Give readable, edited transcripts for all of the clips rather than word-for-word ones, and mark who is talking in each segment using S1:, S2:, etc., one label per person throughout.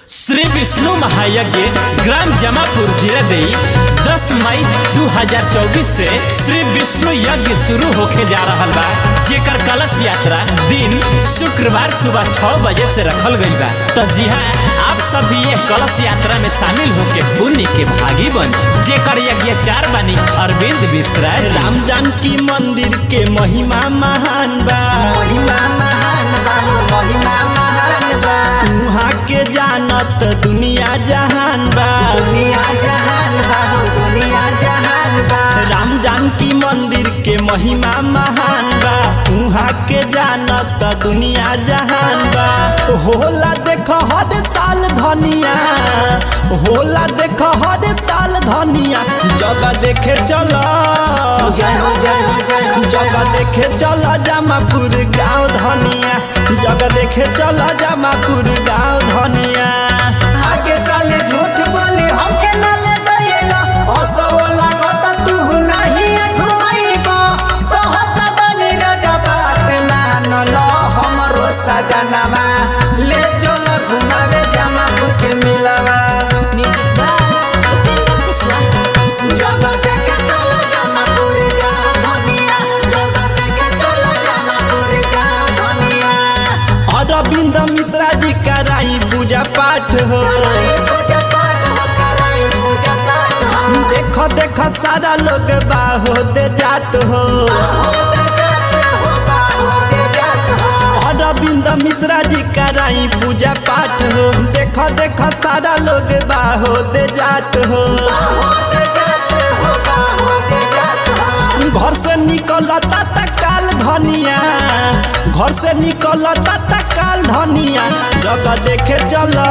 S1: श्री विष्णु महायज्ञ ग्राम जमापुर जिला देई 10 मई 2024 से श्री विष्णु यज्ञ शुरू होके जा रहा बा, जेकर कलश यात्रा दिन शुक्रवार सुबह 6 बजे से रखल गई बा। तो जी हाँ, आप सभी ये कलश यात्रा में शामिल होके पुण्य के भागी बन। जेकर यज्ञाचार बनी अरविंद मिश्रा।
S2: राम जानकी मंदिर के महिमा महान बा,
S3: महिमा महान बा, महिमा महान बा।
S2: उहाँ के जानत दुनिया जहान बा,
S3: दुनिया जहान बा, दुनिया जहान बा।
S2: राम जानकी मंदिर के महिमा महान बा, उहाँ के जानत दुनिया जहान बा। होला देख हर साल धनिया, होला देख हर साल धनिया, जगह देखे चलो,
S3: जय हो जय हो जय हो।
S2: जगह देखे चलो जमापुर गाँव धनिया, जगह देखे चलो जमापुर गाँव धनिया।
S3: आगे साले झूठ बोली हमके न ले गइला, असो लागत तू नहीं घुमाइबो। कहत बनी राजा बात मान लो, हमरो सजनवा ले चलो घुमावे जमापुर के मिलवा।
S4: Music by Upendra Kushwaha.
S3: जगह देखे चलो जमापुर गाँव धनिया, जगह देखे चलो जमापुर गाँव धनिया।
S2: अरविंद मिश्रा जी कराई पूजा पाठ हो,
S3: पूजा पाठ हो कराई पूजा पाठ हो।
S2: देखो देखो सारा लोग बाहो दे जात हो।
S3: होते जाते हो होते जाते हो।
S2: अरविंद मिश्रा जी कराई पूजा पाठ हो, देखो देखो सारा लोग बाहो दे जात हो।
S3: होते जाते हो होते जाते हो।
S2: घर से निकलता तकाल धनिया, घर से निकलता तकाल धनिया, जगह देखे चलो,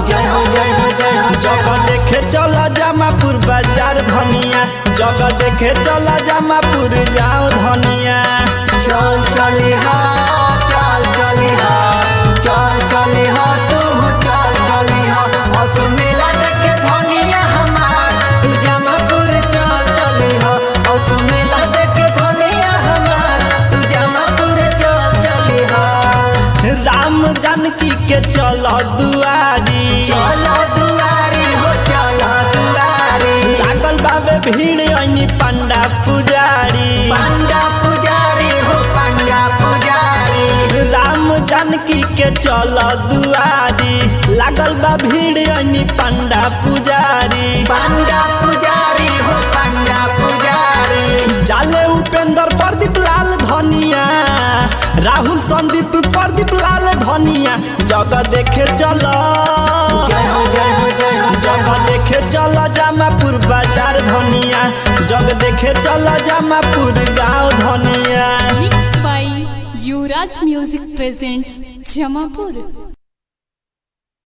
S3: जय हो जय हो जय हो।
S2: जगह देखे चलो जमापुर बाजार धनिया, जगह देखे चलो जमापुर गाँव धनिया।
S3: चल चली हो चल चली हो चल चली हो तू चल चली हो। असु मेला देखे धनिया हमार, तू जमापुर चल चली हो। असु मेला देखे धनिया हमार, तू जमापुर चल चली हो।
S2: राम जानकी के चलो दुआरी,
S3: चलो दुआरी हो चलो दुआरी।
S2: लागल बाबे भीड़ ऐनी पंडा पुजारी।
S3: पंडा पुजारी हो पंडा पुजारी।
S2: राम जानकी के चलो दुआरी, लागल बा भीड़ ऐनी पंडा पुजारी।
S3: पंडा पुजारी हो पंडा पुजारी।
S2: जाले उपेंद्र प्रदीप लाल धनिया, राहुल संदीप प्रदीप लाल धनिया, जगह देखे चलो,
S3: जय हो जय हो जय हो।
S2: जगह देखे चलो जमापुर बाजार धनिया, जग देखे चलो जमापुर गाँव धनिया।
S4: Mix by Yuvraj music presents Jamapur.